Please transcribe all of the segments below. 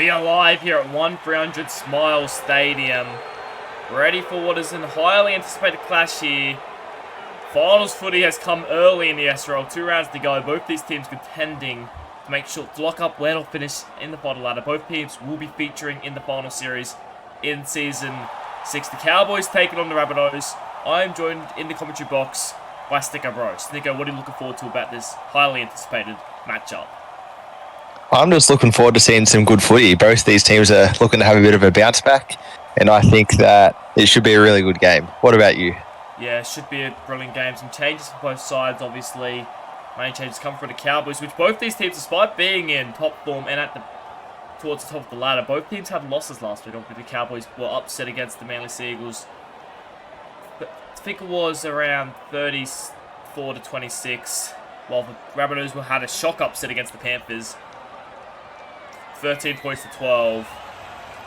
We are live here at 1300 Smile Stadium, ready for what is a highly anticipated clash here. Finals footy has come early in the SRL, 2 rounds to go. Both these teams contending to make sure to lock up where they'll finish in the final ladder. Both teams will be featuring in the final series in Season 6. The Cowboys taking on the Rabbitohs. I am joined in the commentary box by Snicko Bro. Snicko, what are you looking forward to about this highly anticipated matchup? I'm just looking forward to seeing some good footy. Both these teams are looking to have a bit of a bounce back, and I think that it should be a really good game. What about you? Yeah, it should be a brilliant game. Some changes for both sides, obviously. Main changes come from the Cowboys, which both these teams, despite being in top form and towards the top of the ladder, both teams had losses last week. Obviously, the Cowboys were upset against the Manly Seagulls. But I think it was around 34 to 26, while the Rabbitohs had a shock upset against the Panthers. 13 points to 12.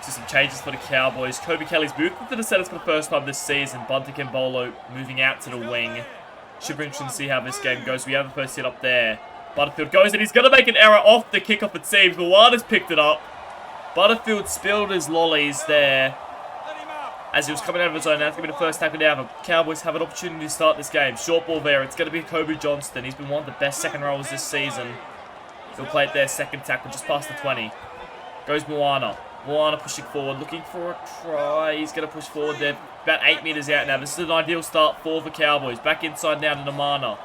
So some changes for the Cowboys. Kobe Kelly's moved into the centres for the first time this season. Bunting and Bolo moving out to the wing. Should be interesting to see how this game goes. We have the first hit up there. Butterfield goes and he's going to make an error off the kickoff, it seems. Moana's picked it up. Butterfield spilled his lollies there as he was coming out of his zone. Now it's going to be the first tackle down. But Cowboys have an opportunity to start this game. Short ball there. It's going to be Kobe Johnston. He's been one of the best second rowers this season. He'll play it there, second tackle, just past the 20. Goes Moana. Moana pushing forward, looking for a try. He's going to push forward there, about 8 metres out now. This is an ideal start for the Cowboys. Back inside now to Namana.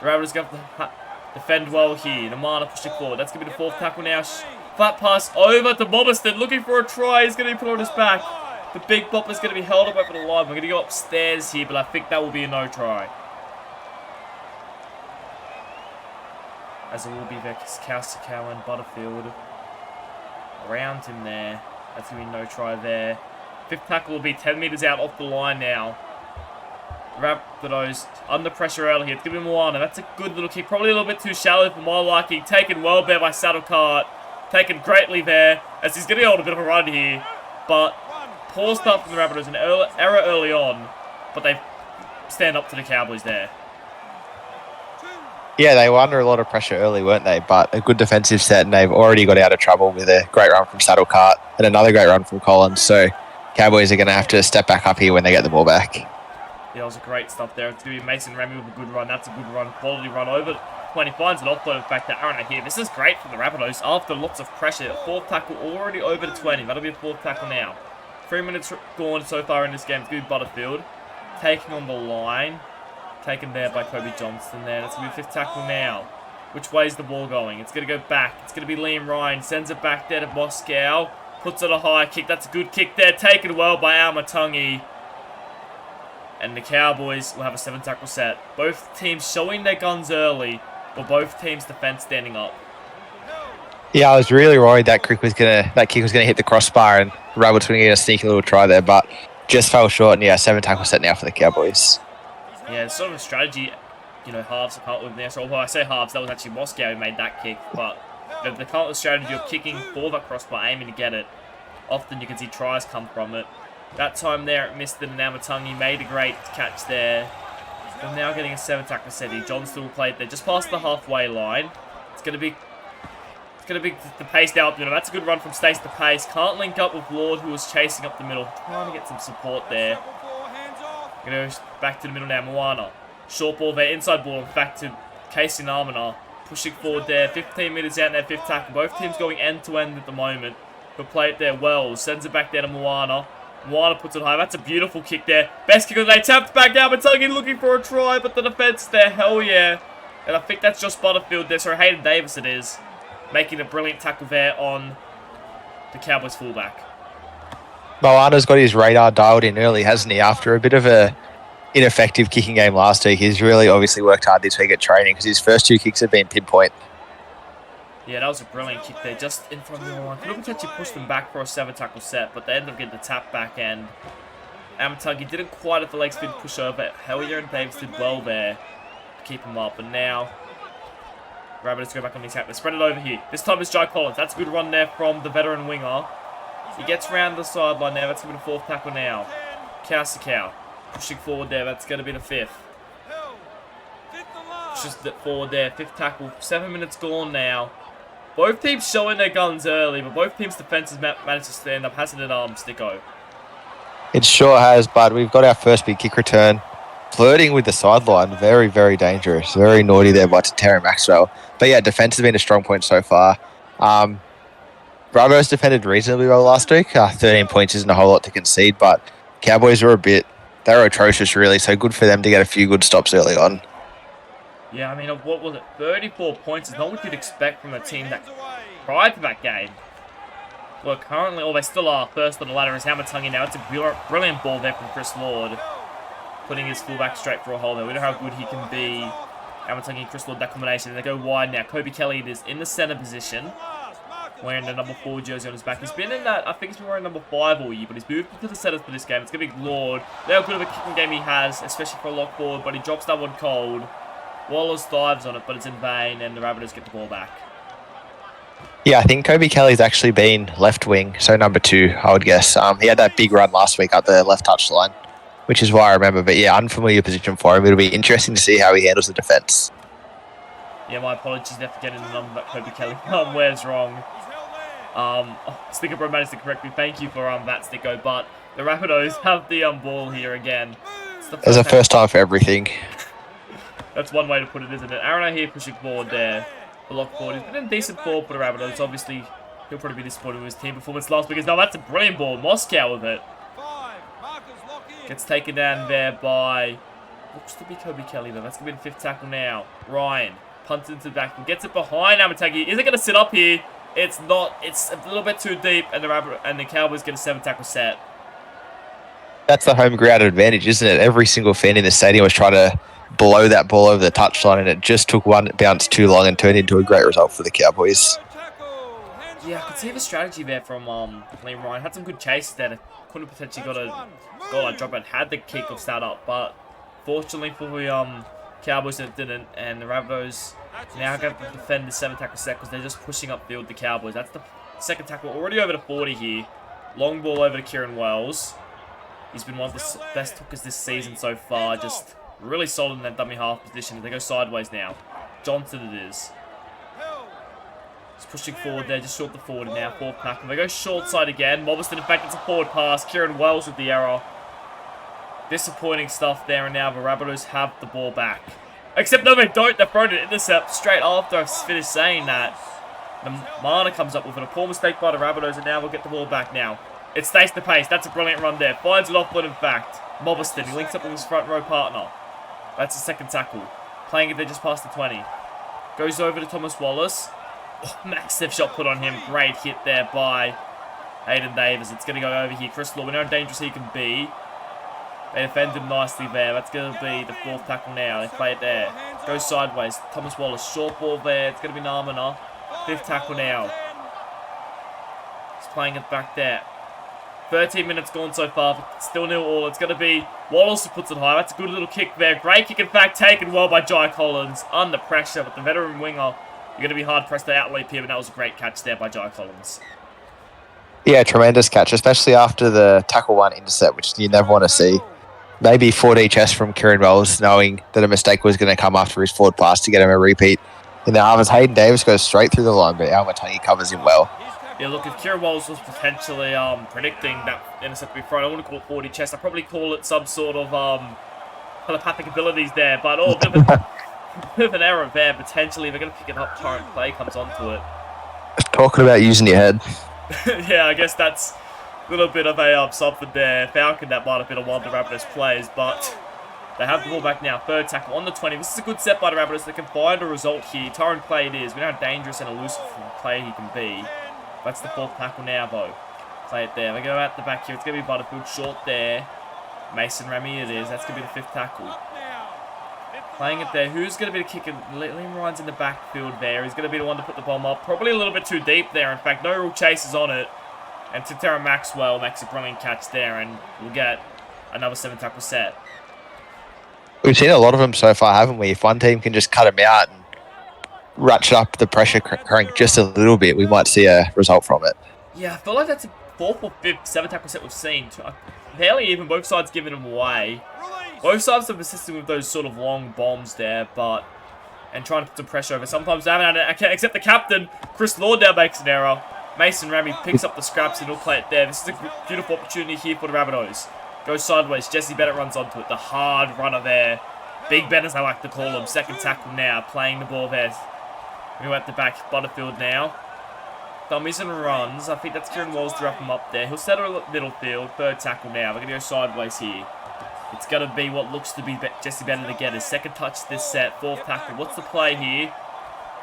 The Rabbitohs going to defend well here. Namana pushing forward. That's going to be the fourth tackle now. Flat pass over to Bobberston, looking for a try. He's going to be put on his back. The big bopper's going to be held up over the line. We're going to go upstairs here, but I think that will be a no try. As it will be Kowsikow and Butterfield around him there. That's going to be no try there. Fifth tackle will be 10 metres out off the line now. Rabbitohs under pressure early here. It's going to be Moana. That's a good little kick. Probably a little bit too shallow for my liking. Taken well there by Saddlecart. Taken greatly there as he's going to go on a bit of a run here. But poor stuff from the Rabbitohs. An error early on. But they stand up to the Cowboys there. Yeah, they were under a lot of pressure early, weren't they? But a good defensive set, and they've already got out of trouble with a great run from Saddlecart and another great run from Collins. So Cowboys are going to have to step back up here when they get the ball back. Yeah, that was a great stuff there. It's going to be Mason Remy with a good run. That's a good run. Quality run over 20. Finds an offload, in fact, to Aaron here. This is great for the Rabbitohs after lots of pressure. Fourth tackle already over to 20. That'll be a fourth tackle now. 3 minutes gone so far in this game. It's going to be Butterfield taking on the line. Taken there by Kobe Johnston there. That's going to be fifth tackle now. Which way is the ball going? It's going to go back. It's going to be Liam Ryan. Sends it back there to Moscow. Puts it a high kick. That's a good kick there. Taken well by Amatungi. And the Cowboys will have a 7 tackle set. Both teams showing their guns early. But both teams' defense standing up. Yeah, I was really worried that kick was going to hit the crossbar and Rabbits were going to get a sneaky little try there. But just fell short. And yeah, 7 tackle set now for the Cowboys. Yeah, it's sort of a strategy, halves apart with the SRL. Well, I say halves, that was actually Moscow who made that kick, but the current strategy of kicking for that crossbar, aiming to get it, often you can see tries come from it. That time there, it missed it, and Amatungi made a great catch there. They're now getting a 7 tackle set here. Johnston will play it there, just past the halfway line. It's going to be the pace now up the middle. That's a good run from Stace to Pace. Can't link up with Lord, who was chasing up the middle, trying to get some support there. Going to go back to the middle now, Moana. Short ball there, inside ball, back to Casey Namana. Pushing forward there, 15 metres out in their fifth tackle. Both teams going end to end at the moment. He'll play it there well, sends it back there to Moana. Moana puts it high, that's a beautiful kick there. Best kick of the day, tapped back out, Matungi looking for a try, but the defence there, hell yeah. And I think that's just Butterfield there, sorry, Hayden Davis it is. Making a brilliant tackle there on the Cowboys fullback. Moana's got his radar dialed in early, hasn't he? After a bit of a ineffective kicking game last week, he's really obviously worked hard this week at training because his first 2 kicks have been pinpoint. Yeah, that was a brilliant kick there, just in front of the line. Could have potentially pushed them back for a 7 tackle set, but they ended up getting the tap back end. Amatungi didn't quite have the leg spin push over. Hellier and Davis did well there to keep him up, and now Rabbitohs go back on the attack. They spread it over here. This time it's Jai Collins. That's a good run there from the veteran winger. He gets round the sideline now. That's going to be the 4th tackle now. Kowsikow pushing forward there. That's going to be the 5th. Pushes it forward there. 5th tackle. 7 minutes gone now. Both teams showing their guns early, but both teams' defenses managed to stand up, hasn't it, Sticko? It sure has, but we've got our first big kick return. Flirting with the sideline, very, very dangerous. Very naughty there by Terry Maxwell. But yeah, defence has been a strong point so far. Rabbitohs defended reasonably well last week. 13 points isn't a whole lot to concede, but Cowboys were they were atrocious really, so good for them to get a few good stops early on. Yeah, I mean, what was it? 34 points is not what you'd expect from a team that prior to that game. Well, currently, or they still are first on the ladder is Hamatungi now. It's a brilliant ball there from Chris Lord. Putting his fullback straight for a hole there. We know how good he can be. Hamatungi and Chris Lord, that combination. They go wide now. Kobe Kelly is in the center position. Wearing the number 4 jersey on his back. He's been in that, I think he's been wearing number 5 all year, but he's moved to the centers for this game. It's going to be Lord. They're how good of a kicking game he has, especially for a lock forward, but he drops that one cold. Wallace dives on it, but it's in vain, and the Rabbitohs get the ball back. Yeah, I think Kobe Kelly's actually been left wing, so number 2, I would guess. He had that big run last week up the left touchline, which is why I remember. But yeah, unfamiliar position for him. It'll be interesting to see how he handles the defence. Yeah, my apologies there for getting the number that Kobe Kelly wears wrong. Sticker Bro managed to correct me. Thank you for that, Sticko. But the Rabbitohs have the ball here again. There's a first time for everything. That's one way to put it, isn't it? Aaron here pushing forward there. The lock forward. He's been in decent form for the Rabbitohs. Obviously, he'll probably be disappointed with his team performance last week. Now that's a brilliant ball. Moscow with it. Gets taken down there by... looks to be Kobe Kelly though. That's going to be the 5th tackle now. Ryan punts into the back and gets it behind Amatagi. Is it going to sit up here? It's not. It's a little bit too deep, and the Cowboys get a 7-tackle set. That's the home ground advantage, isn't it? Every single fan in the stadium was trying to blow that ball over the touchline, and it just took one bounce too long and turned into a great result for the Cowboys. Yeah, I could see the strategy there from Liam Ryan. Had some good chases there. Could have potentially got a goal line drop and had the kick off start up, but fortunately for the Cowboys it didn't, and the Rabbitohs now going to defend the 7-tackle set because they're just pushing upfield the Cowboys. That's the 2nd tackle, already over to 40 here. Long ball over to Kieran Wells. He's been one of the best hookers this season so far, just really solid in that dummy half position. They go sideways now. Johnson it is. He's pushing forward there, just short the 40 now. 4th tackle. They go short side again. Mobiston, in fact, it's a forward pass. Kieran Wells with the error. Disappointing stuff there, and now the Rabbitohs have the ball back. Except no, they don't. They've thrown an intercept straight after I've finished saying that. The Mana comes up with it. A poor mistake by the Rabbitohs, and now we'll get the ball back now. It stays the pace. That's a brilliant run there. Finds it off-foot, in fact. Mobiston, he links up with his front row partner. That's the 2nd tackle. Playing it there just past the 20. Goes over to Thomas Wallace. Oh, massive shot put on him. Great hit there by Hayden Davis. It's going to go over here. Chris Law, we know how dangerous he can be. They defend him nicely there. That's going to be the 4th tackle now. They play it there. Goes sideways. Thomas Wallace, short ball there. It's going to be Namana. 5th tackle now. He's playing it back there. 13 minutes gone so far, but still 0-all. It's going to be Wallace who puts it high. That's a good little kick there. Great kick, in fact, taken well by Jai Collins. Under pressure, but the veteran winger, you're going to be hard-pressed to outleap here, but that was a great catch there by Jai Collins. Yeah, tremendous catch, especially after the tackle 1 intercept, which you never want to see. Maybe 4D chest from Kieran Wells, knowing that a mistake was going to come after his forward pass to get him a repeat. In the arms, Hayden Davis goes straight through the line, but Almatangi covers him well. Yeah, look, if Kieran Wells was potentially predicting that intercept to be thrown, I wouldn't call it 4D chest. I'd probably call it some sort of telepathic abilities there, but a bit of an error there, potentially. They're going to pick it up, current play comes onto it. Talking about using your head. Yeah, I guess that's a little bit of a something there. Falcon, that might have been a one of the Rabbitohs plays, but they have the ball back now. 3rd tackle on the 20. This is a good set by the Rabbitohs. They can find a result here. Torrent play it is. We know how dangerous and elusive a player he can be. That's the 4th tackle now, though. Play it there. They go out the back here. It's going to be Butterfield short there. Mason Remy it is. That's going to be the 5th tackle. Playing it there. Who's going to be the kicker? Liam Ryan's in the backfield there. He's going to be the one to put the bomb up. Probably a little bit too deep there. In fact, no real chases on it. And Terry Maxwell makes a brilliant catch there, and we'll get another 7-tackle set. We've seen a lot of them so far, haven't we? If one team can just cut them out and ratchet up the pressure crank just a little bit, we might see a result from it. Yeah, I feel like that's a 4th or 5th 7-tackle set we've seen. Fairly even, both sides giving them away. Both sides have persisted with those sort of long bombs there, but and trying to put some pressure over. Sometimes they haven't had it, except the captain, Chris Lauderdale, makes an error. Mason Ramy picks up the scraps and he'll play it there. This is a beautiful opportunity here for the Rabbitohs. Goes sideways. Jesse Bennett runs onto it. The hard runner there. Big Ben, as I like to call him. Second tackle now. Playing the ball there. We're at the back. Butterfield now. Dummies and runs. I think that's Kieran Walls to wrap him up there. He'll settle at middle field. Third tackle now. We're going to go sideways here. It's going to be what looks to be Jesse Bennett again. His second touch this set. Fourth tackle. What's the play here?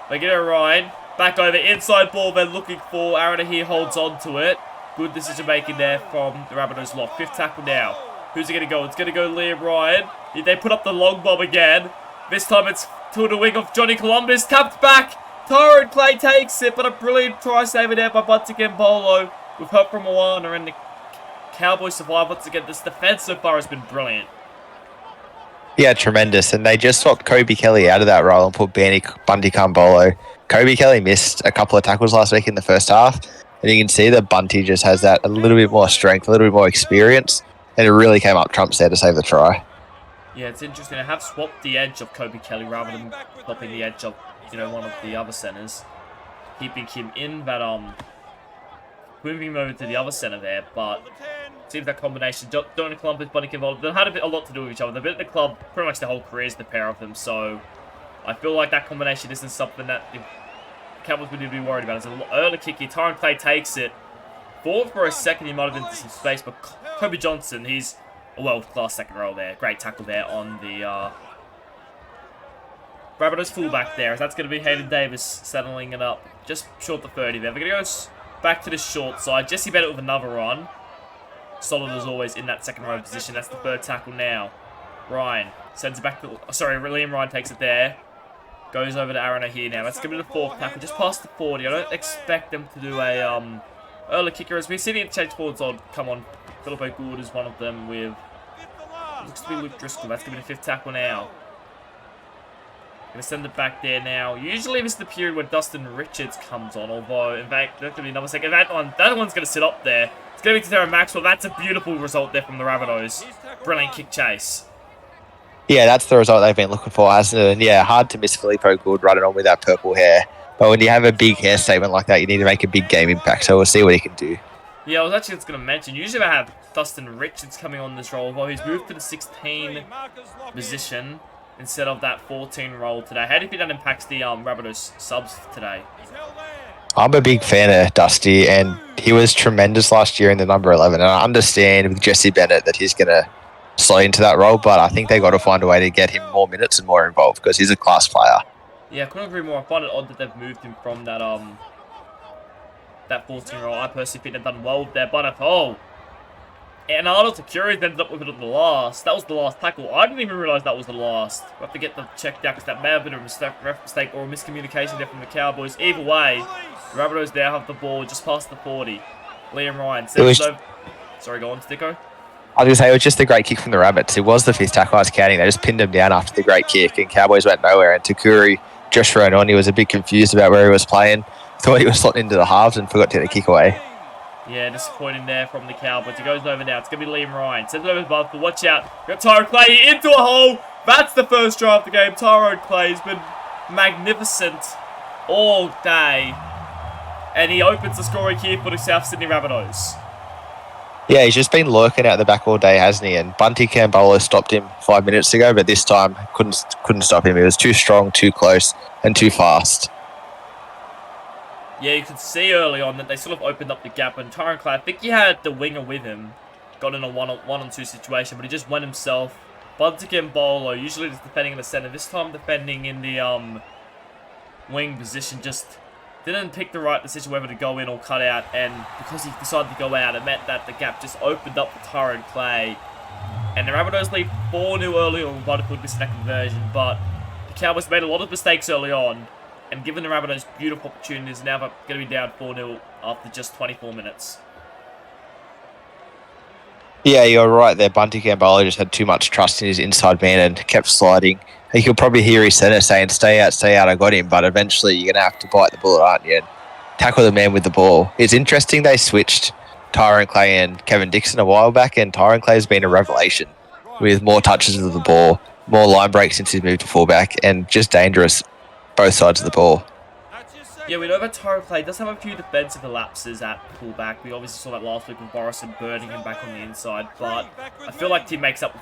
They get a ride. Back over. Inside ball they're looking for. Arana here holds on to it. Good decision making there from the Rabbitohs lot. Fifth tackle now. Who's it going to go? It's going to go Liam Ryan. They put up the long bomb again. This time it's to the wing of Johnny Columbus. Tapped back. Tyrone Clay takes it, but a brilliant try saver there by Bunty Gambolo with help from Moana, and the Cowboys survive once again. This defense so far has been brilliant. Yeah, tremendous. And they just swapped Kobe Kelly out of that role and put Bunty Gambolo. Kobe Kelly missed a couple of tackles last week in the first half, and you can see that Bunty just has that a little bit more strength, a little bit more experience, and it really came up trumps there to save the try. Yeah, it's interesting. I have swapped the edge of Kobe Kelly rather than swapping the edge of, one of the other centers, keeping him in that, moving him over to the other center there, but it seems that combination, Donny Columbus, Bunty Gambolo, they've had a lot to do with each other. They've been at the club pretty much their whole careers, the pair of them, so I feel like that combination isn't something that the Cowboys would need to be worried about. It's an early kick here. Tyrone Clay takes it. Forward for a second, he might have been into some space, but Kobe Johnson, he's a world-class second row there. Great tackle there on the Rabbitohs fullback there. That's going to be Hayden Davis settling it up just short the 30 there. We're going to go back to the short side. Jesse Bennett with another run. Solid as always in that second row position. That's the third tackle now. Ryan sends it back to... Sorry, Liam Ryan takes it there. Goes over to Arana here now. Let's give it a fourth tackle. Just past the 40. I don't expect them to do a early kicker. As we see the interchange forwards on. Come on. Philippo Gould is one of them with... Looks to be Luke Driscoll. That's going to be the fifth tackle now. Going to send it back there now. Usually this is the period where Dustin Richards comes on. Although, in fact, there's going to be another second. That one's going to sit up there. It's going to be Tara Maxwell. That's a beautiful result there from the Rabbitohs. Brilliant kick chase. Yeah, that's the result they've been looking for, hasn't it? And yeah, hard to miss Filippo Gould running on with that purple hair. But when you have a big hair statement like that, you need to make a big game impact. So we'll see what he can do. Yeah, I was actually just going to mention, usually I have Dustin Richards coming on this role, although he's moved to the 16 position instead of that 14 role today. How do you think that impacts the Rabbitohs subs today? I'm a big fan of Dusty, and he was tremendous last year in the number 11. And I understand with Jesse Bennett that he's going to slot into that role, but I think they got to find a way to get him more minutes and more involved because he's a class player. Yeah, I couldn't agree more. I find it odd that they've moved him from that that 14 role. I personally think they've done well with their Rabbitohs. And Arnold Takuri ended up with it at the last. That was the last tackle. I didn't even realise that was the last. We'll have to get them checked out because that may have been a ref mistake or a miscommunication there from the Cowboys. Either way, the Rabbitohs now have the ball just past the 40. Liam Ryan sends it over. Sorry, go on, Sticko. I was going to say, it was just a great kick from the Rabbits. It was the fifth tackle I was counting. They just pinned him down after the great kick, and Cowboys went nowhere. And Takuri just ran on. He was a bit confused about where he was playing. Thought he was slotting into the halves and forgot to get the kick away. Yeah, disappointing there from the Cowboys. He goes over now. It's going to be Liam Ryan. Sends it over to Butterfield. Watch out. We've got Tyrone Clay into a hole. That's the first try of the game. Tyrone Clay has been magnificent all day. And he opens the scoring here for the South Sydney Rabbitohs. Yeah, he's just been lurking out the back all day, hasn't he? And Bunty Gambolo stopped him 5 minutes ago, but this time couldn't stop him. He was too strong, too close, and too fast. Yeah, you could see early on that they sort of opened up the gap, and Tyrone Clay, I think he had the winger with him, got in a one-on-two situation, but he just went himself. Bunty Gambolo, usually just defending in the centre, this time defending in the wing position, just didn't pick the right decision whether to go in or cut out, and because he decided to go out, it meant that the gap just opened up for Tyrone Clay. And the Rabbitohs lead 4-0 early on, Butterfield missing that conversion, but the Cowboys made a lot of mistakes early on, and given the Rabbitohs beautiful opportunities, now they're going to be down 4-0 after just 24 minutes. Yeah, you're right there. Bunty Gambolo just had too much trust in his inside man and kept sliding. You could probably hear his centre saying, stay out, I got him. But eventually you're going to have to bite the bullet, aren't you? And tackle the man with the ball. It's interesting they switched Tyrone Clay and Kevin Dixon a while back, and Tyrone Clay has been a revelation with more touches of the ball, more line breaks since he's moved to fullback, and just dangerous both sides of the ball. Yeah, we know that Tyrone Clay does have a few defensive lapses at fullback. We obviously saw that last week with Morrison burning him back on the inside, but I feel like he makes up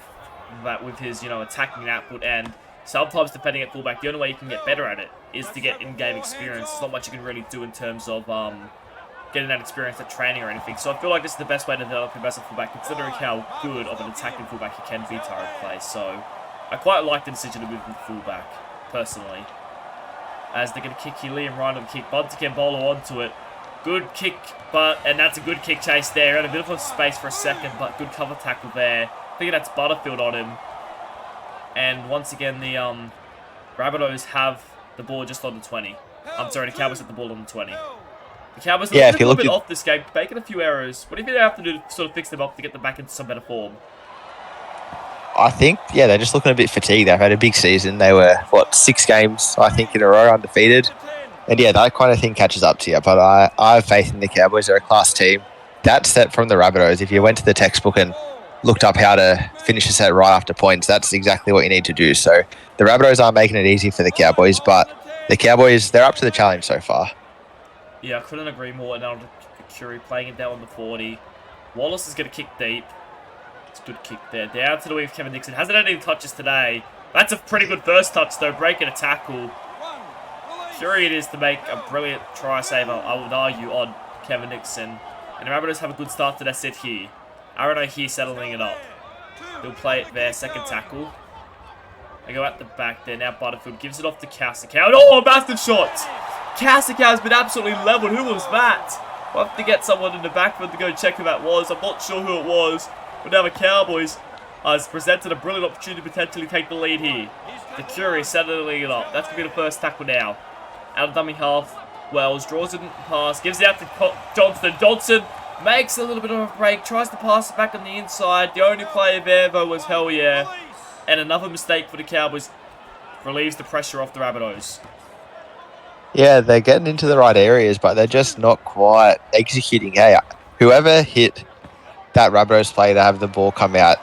that with his, attacking output, and sometimes defending at fullback, the only way you can get better at it is to get in-game experience. There's not much you can really do in terms of getting that experience at training or anything. So I feel like this is the best way to develop your best at fullback, considering how good of an attacking fullback he can be, Tyrone Clay. So I quite like the decision to move him to fullback, personally. As they're going to kick here, Liam Ryan on the kick, Bunty Kambolo onto it. Good kick, and that's a good kick chase there. And a bit of space for a second, but good cover tackle there. I think that's Butterfield on him. And once again, the Rabbitohs have the ball just on the 20. I'm sorry, the Cowboys have the ball on the 20. The Cowboys are a little bit off this game, making a few errors. What do you think they have to do to sort of fix them up to get them back into some better form? I think, they're just looking a bit fatigued. They've had a big season. They were, 6 games, I think, in a row undefeated. And that kind of thing catches up to you. But I have faith in the Cowboys. They're a class team. That set from the Rabbitohs, if you went to the textbook and looked up how to finish a set right after points, that's exactly what you need to do. So the Rabbitohs aren't making it easy for the Cowboys, but the Cowboys, they're up to the challenge so far. Yeah, I couldn't agree more. Now Curie playing it down on the 40. Wallace is going to kick deep. It's a good kick there. Down to the wing of Kevin Dixon. Hasn't had any touches today. That's a pretty good first touch, though. Breaking a tackle. Curie it is to make a brilliant try saver, I would argue, on Kevin Dixon. And the Rabbitohs have a good start to their set here. Aaron O'Hare settling it up. He'll play it there. Second tackle. They go at the back there. Now Butterfield gives it off to Cassicow. Oh, a bastard shot! Cassicow's been absolutely leveled. Who was that? We'll have to get someone in the backfield to go check who that was. I'm not sure who it was. But now the Cowboys has presented a brilliant opportunity to potentially take the lead here. The Curie settling it up. That's going to be the first tackle now. Out of dummy half. Wells draws it pass. Gives it out to Johnston. Johnson makes a little bit of a break. Tries to pass it back on the inside. The only player there, though, was Hell Yeah. And another mistake for the Cowboys relieves the pressure off the Rabbitohs. Yeah, they're getting into the right areas, but they're just not quite executing. Hey, whoever hit that Rabbitohs play to have the ball come out,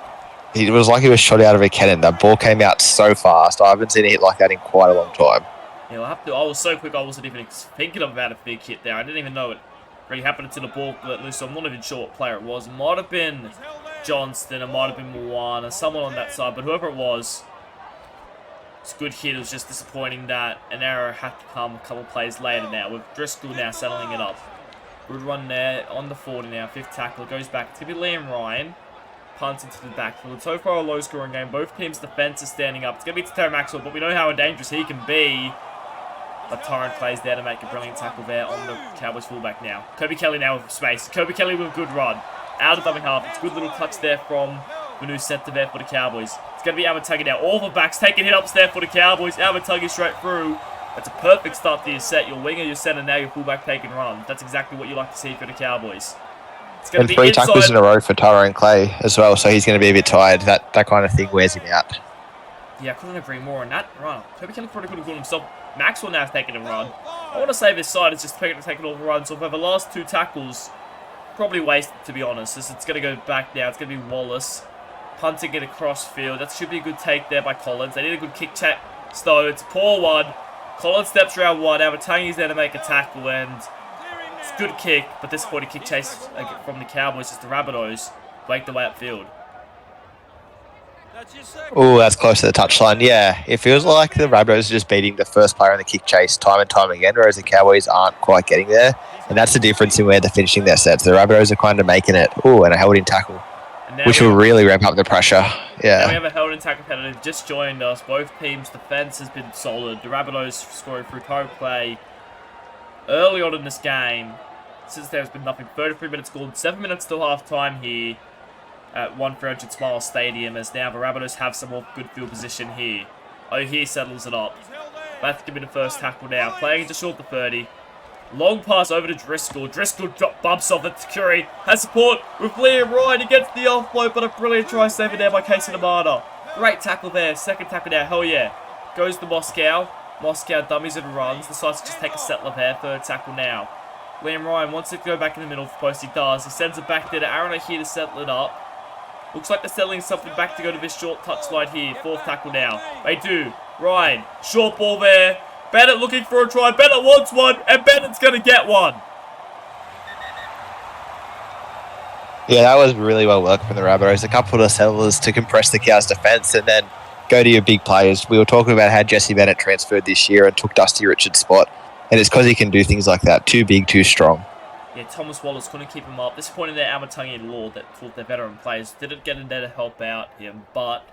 it was like he was shot out of a cannon. The ball came out so fast. I haven't seen a hit like that in quite a long time. Yeah, I was so quick I wasn't even thinking about a big hit there. I didn't even know it really happened until the ball let loose, so I'm not even sure what player it was. It might have been Johnston, it might have been Moana, someone on that side, but whoever it was, it's a good hit. It was just disappointing that an error had to come a couple plays later now, with Driscoll now settling it up. Good run there on the 40 now, 5th tackle, goes back. It's going to be Liam Ryan. Punts into the backfield. So far a low-scoring game. Both teams' defense is standing up. It's going to be Terry Maxwell, but we know how dangerous he can be. But Torrent plays there to make a brilliant tackle there on the Cowboys fullback now. Kobe Kelly now with space. Kobe Kelly with a good run. Out of dummy half. It's a good little touch there from the new centre there for the Cowboys. It's going to be Amatuggy now. All the backs taking hit-ups there for the Cowboys. Amatuggy straight through. That's a perfect start to your set. Your winger, your centre, now your fullback taking run. That's exactly what you like to see for the Cowboys. It's going to be 3 tackles in a row for Tyrone Clay as well, so he's going to be a bit tired. That kind of thing wears him out. Yeah, I couldn't agree more on that run. Kobe Kelly probably could have gone himself. Maxwell now taking a run. I want to say this side is just taking all the runs. So for the last 2 tackles, probably wasted, to be honest. It's going to go back now. It's going to be Wallace punting it across field. That should be a good take there by Collins. They need a good kick check. So it's a poor one. Collins steps around one. Awatangi's there to make a tackle, and it's a good kick, but disappointing kick chase from the Cowboys as the Rabbitohs break the way upfield. Oh, that's close to the touchline. Yeah, it feels like the Rabbitohs are just beating the first player in the kick chase time and time again, whereas the Cowboys aren't quite getting there. And that's the difference in where they're finishing their sets. The Rabbitohs are kind of making it. Oh, and a held-in tackle, which will really ramp up the pressure. Yeah. Now we have a held-in tackle penalty just joined us. Both teams' defence has been solid. The Rabbitohs scoring through power play early on in this game. Since there's been nothing. 33 minutes gone. 7 minutes till half-time here at 1300 Smile Stadium, as now the Rabbitohs have some more good field position here. O'Hare settles it up. That's going to be the first tackle now. Playing just short the 30. Long pass over to Driscoll. Driscoll bumps off it. Curie has support with Liam Ryan. He gets the offload, but a brilliant try saver there by Casey Namada. Great tackle there. Second tackle now. Hell yeah. Goes to Moscow. Moscow dummies and runs. Decides to just take a settler there. Third tackle now. Liam Ryan wants it to go back in the middle of the post. He does. He sends it back there to Aaron O'Hare to settle it up. Looks like they're settling something back to go to this short touch slide here. 4th tackle now. They do. Ryan. Short ball there. Bennett looking for a try. Bennett wants one, and Bennett's going to get one. Yeah, that was really well worked from the Rabbitohs. A couple of settlers to compress the Cows' defence and then go to your big players. We were talking about how Jesse Bennett transferred this year and took Dusty Richards' spot. And it's because he can do things like that. Too big, too strong. Yeah, Thomas Wallace couldn't keep him up. Disappointing there, Amatungi and Law that thought their veteran players didn't get in there to help out him. But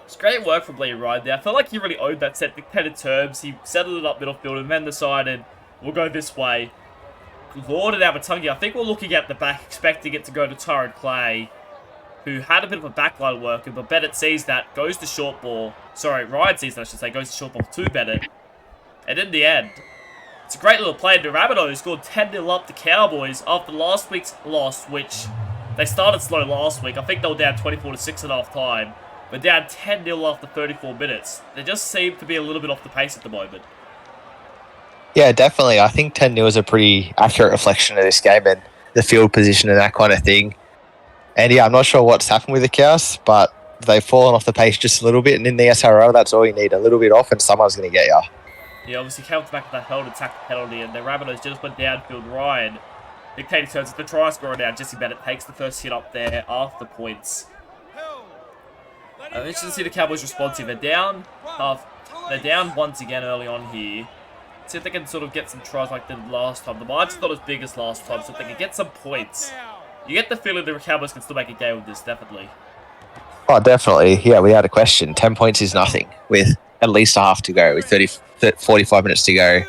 it's great work from Lee Ryan there. I felt like he really owed that set, dictated terms. He settled it up middle field and then decided, we'll go this way. Lord and Amatungi, I think we're looking at the back, expecting it to go to Tyrone Clay, who had a bit of a backline worker, but Bennett sees that, goes to short ball. Sorry, Ryan sees that, I should say, goes to short ball to Bennett. And in the end, it's a great little play. The Rabbitohs scored 10-0 up to Cowboys after last week's loss, which they started slow last week. I think they were down 24-6 at half time, but down 10-0 after 34 minutes. They just seem to be a little bit off the pace at the moment. Yeah, definitely. I think 10-0 is a pretty accurate reflection of this game and the field position and that kind of thing. And yeah, I'm not sure what's happened with the Cows, but they've fallen off the pace just a little bit. And in the SRL, that's all you need, a little bit off, and someone's going to get you. Yeah, obviously came off the back of that held attack penalty, and the Rabbitohs just went downfield. Ryan dictated turns the try scorer now. Jesse Bennett takes the first hit up there after points. I'm interested to see the Cowboys' response here. They're down once again early on here. See if they can sort of get some tries like the last time. The margin's not as big as last time, so if they can get some points, you get the feeling the Cowboys can still make a game with this, definitely. Oh, definitely. Yeah, without a question. 10 points is nothing with at least a half to go, with 45 minutes to go.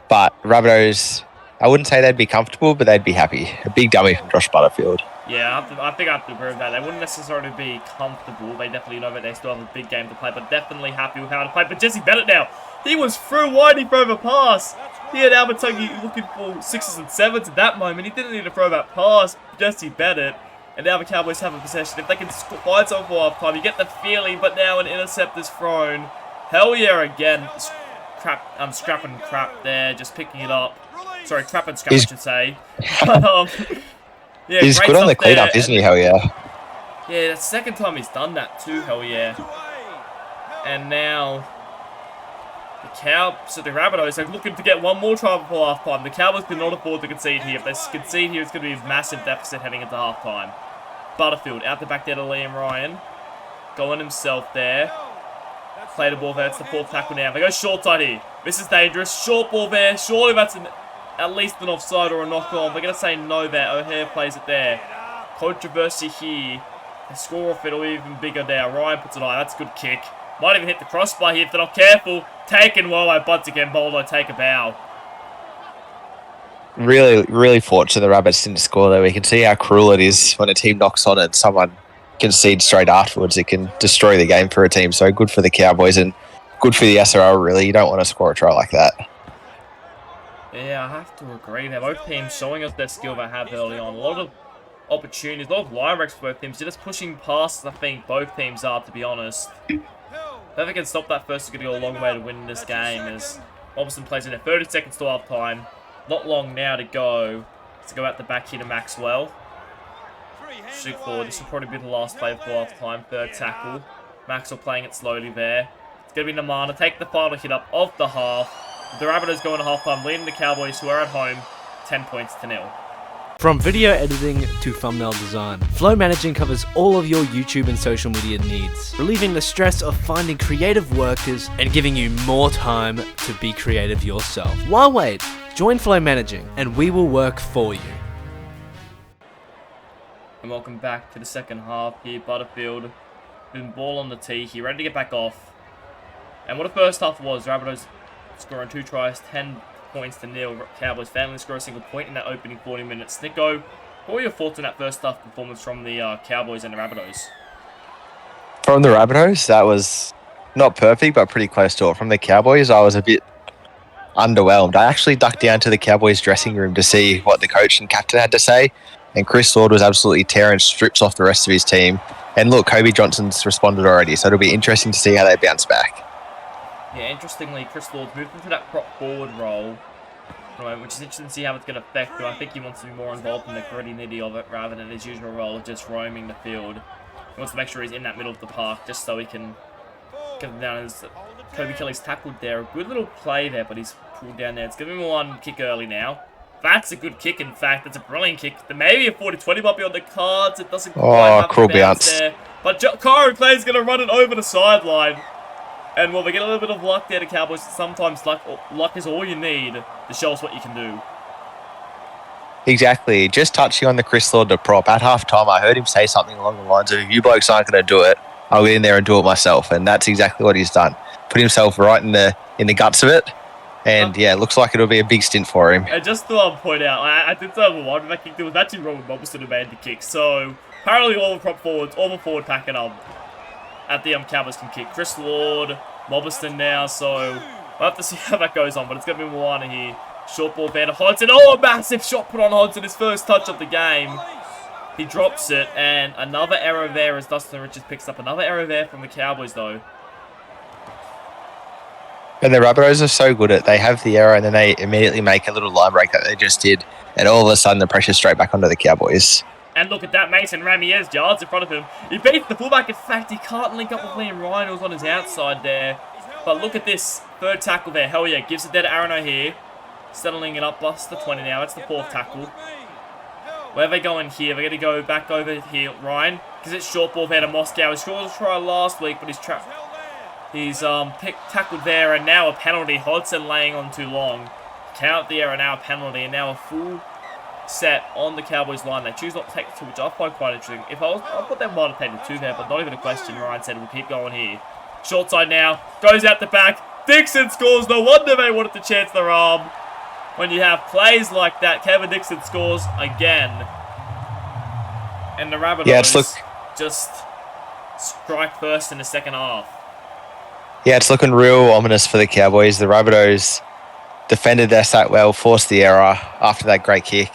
But Rabbitohs, I wouldn't say they'd be comfortable, but they'd be happy. A big dummy from Josh Butterfield. Yeah, I think I have to agree with that. They wouldn't necessarily be comfortable. They definitely know that they still have a big game to play, but definitely happy with how to play. But Jesse Bennett now, he was through wide, he threw a pass. He had Amatungi looking for 6s and 7s at that moment. He didn't need to throw that pass, Jesse Bennett. And now the Cowboys have a possession. If they can find something for half time, you get the feeling, but now an intercept is thrown. Hell yeah again. Scrap and crap there, just picking it up. Sorry, crap and scrap, I should say. Yeah, he's good on the cleanup, isn't he? Hell yeah. Yeah, that's the second time he's done that too, hell yeah. And now the Rabbitohs are looking to get one more try before half time. The Cowboys cannot afford to concede here. If they concede here, it's going to be a massive deficit heading into half time. Butterfield out the back there to Liam Ryan. Going himself there. Play the ball there. It's the fourth tackle now. They go short side here. This is dangerous. Short ball there. Surely that's at least an offside or a knock-on. They're going to say no there. O'Hare plays it there. Controversy here. They score off it or even bigger now. Ryan puts it high. That's a good kick. Might even hit the crossbar here if they're not careful. Taken well by Butts again. Bolo take a bow. Really, really fortunate the Rabbits didn't score there. We can see how cruel it is when a team knocks on and someone concedes straight afterwards. It can destroy the game for a team. So good for the Cowboys and good for the SRL, really. You don't want to score a try like that. Yeah, I have to agree. They're both teams showing us their skill they have early on. A lot of opportunities, a lot of line breaks for both teams. They're just pushing past, I think, both teams are, to be honest. If they can stop that first, it's going to go a long way to win this game. As Robinson plays in there, 30 seconds to half time. Not long now to go. To go out the back here to Maxwell. Shoot forward. This will probably be the last play before half time. Third tackle. Maxwell playing it slowly there. It's going to be Namana. Take the final hit up of the half. The Rabbitohs go into half time, leading the Cowboys, who are at home, 10 points to 0. From video editing to thumbnail design, Flow Managing covers all of your YouTube and social media needs, relieving the stress of finding creative workers and giving you more time to be creative yourself. Why wait? Join Flow Managing and we will work for you. And welcome back to the second half here. Butterfield, been ball on the tee here, ready to get back off. And what the first half was, Rabbitohs scoring 2 tries, 10 points to 0. Cowboys failing to score a single point in that opening 40 minutes. Snicko, what were your thoughts on that first half performance from the Cowboys and the Rabbitohs? From the Rabbitohs, that was not perfect, but pretty close to it. From the Cowboys, I was a bit underwhelmed. I actually ducked down to the Cowboys dressing room to see what the coach and captain had to say, and Chris Lord was absolutely tearing strips off the rest of his team. And look, Kobe Johnson's responded already, so it'll be interesting to see how they bounce back. Yeah, interestingly, Chris Lord moved into that prop forward role, which is interesting to see how it's going to affect him. I think he wants to be more involved in the gritty-nitty of it rather than his usual role of just roaming the field. He wants to make sure he's in that middle of the park just so he can get them down as Kobe Kelly's tackled there. A good little play there, but he's pulled down there. It's going to be one kick early now. That's a good kick, in fact. That's a brilliant kick. Maybe a 40-20 might be on the cards. It doesn't quite have cruel the bounce bounce there. But Kari Clay's going to run it over the sideline. And, well, we get a little bit of luck there to Cowboys. Sometimes luck is all you need to show us what you can do. Exactly. Just touching on the Chris Lauder prop. At halftime, I heard him say something along the lines of, if you blokes aren't going to do it, I'll get in there and do it myself. And that's exactly what he's done. Put himself right in the guts of it. And, yeah, it looks like it'll be a big stint for him. And just to point out, I did tell him one that kick. There was actually Robert Robertson who made the kick. So, apparently all the prop forwards, all the forward packing at the Cowboys can kick. Chris Lord, Mobiston now. So, we'll have to see how that goes on. But it's going to be Moana here. Short ball there to Hodgson. Oh, massive shot put on Hodgson. His first touch of the game. He drops it. And another error there as Dustin Richards picks up another error there from the Cowboys, though. And the Rabbitohs are so good at they have the error and then they immediately make a little line break that they just did. And all of a sudden the pressure's straight back onto the Cowboys. And look at that, Mason Ramirez, yards in front of him. He beats the fullback. In fact, he can't link up with Liam Ryan, who's on his outside there. But look at this third tackle there. Hell yeah, gives it there to Aaron O'Hare. Settling it up, plus the 20 now. That's the fourth tackle. Where are they going here? They're going to go back over here. Ryan, because it's short ball there to Moscow. He scored a try last week, but he's trapped. He's tackled there, and now a penalty. Hodgson laying on too long. Count the error, now a penalty, and now a full set on the Cowboys line. They choose not to take the two, which I find quite interesting. If I thought they might have taken the two there, but not even a question. Ryan said we'll keep going here. Short side now, goes out the back. Dixon scores. No wonder they wanted to chance their arm. When you have plays like that, Kevin Dixon scores again. And the Rabbitohs just strike first in the second half. Yeah, it's looking real ominous for the Cowboys. The Rabbitohs defended their stat well, forced the error after that great kick.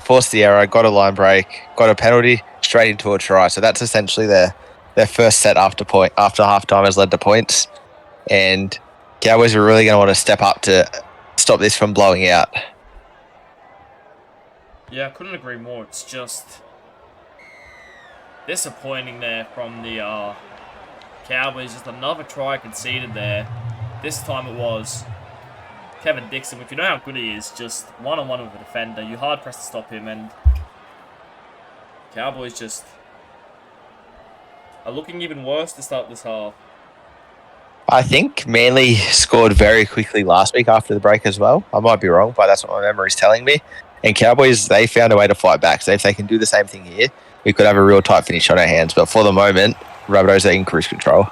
Forced the error, got a line break, got a penalty, straight into a try. So that's essentially their first set after halftime has led to points. And Cowboys are really going to want to step up to stop this from blowing out. Yeah, I couldn't agree more. It's just disappointing there from the Cowboys. Just another try conceded there. This time it was Kevin Dixon. If you know how good he is, just one-on-one with a defender, you hard pressed to stop him, and Cowboys just are looking even worse to start this half. I think Manly scored very quickly last week after the break as well. I might be wrong, but that's what my memory's telling me. And Cowboys, they found a way to fight back. So if they can do the same thing here, we could have a real tight finish on our hands. But for the moment, Rabbitohs are in cruise control.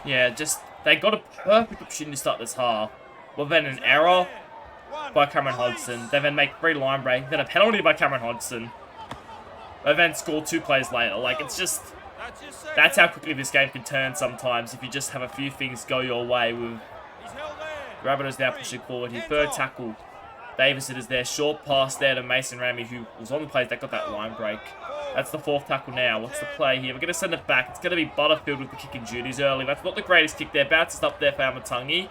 Yeah, just they got a perfect opportunity to start this half. Well, then an error by Cameron Hodgson. They then make 3 line break. Then a penalty by Cameron Hodgson. They then score 2 plays later. Like, it's just... That's how quickly this game can turn sometimes if you just have a few things go your way. With Rabbitohs now pushing forward here. Third tackle. Davison is there. Short pass there to Mason Ramy, who was on the plays that got that line break. That's the fourth tackle now. What's the play here? We're going to send it back. It's going to be Butterfield with the kicking duties early. That's not the greatest kick there. Bounces up there for Amatangi.